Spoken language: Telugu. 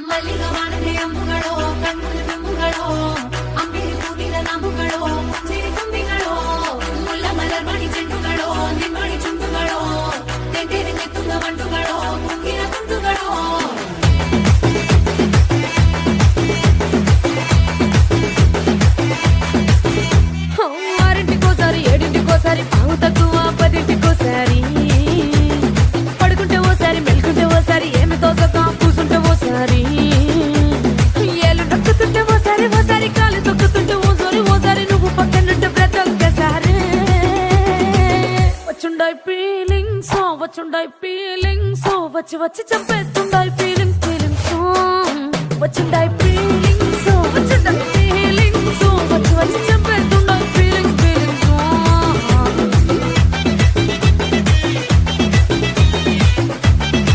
ಮಲ್ಲಿಗ ವಾಣದೆ ಅಂಬುಗಳೋ ಕಣ್ಣುಗಳ ತುಂಬುಗಳೋ ಅಂಬಿರಿ ಹೂವಿನ ನಾಮುಗಳೋ ಮುಂಜಿರಿ ತುಂಬಿಗಳೋ ಮುಲ್ಲ ಮಲರ್ ಮಣಿ ಚೆಂಡುಗಳೋ ನಿಮ್ಮಣಿ ಚುಂಡುಗಳೋ ತೆಂಟೆರೆ ನೆತ್ತುಂಗ ಮಂಡುಗಳೋ ಮುಂಗಿನ ತುಂಡುಗಳೋ ఆరింటికోసారి ఏడింటికోసారి పావు తక్కువ పదింటికోసారి పడుకుంటే ఓసారి మెలుకుంటే ఓసారి ఏమి తోసక కూసుంటే ఓసారి ఏళ్ళు నొక్కుతుంటే ఓసారి ఓసారి కాలు తొక్కుతుంటే ఓసారి నువ్వు పక్కనుంటే బ్రతొక్కసారి వచ్చుండాయి ఫీలింగ్స్ వచ్చి వచ్చి చంపేస్తుండాయి ఫీలింగ్స్ వచ్చుండాయి ఫీలింగ్స్ వచ్చి వచ్చి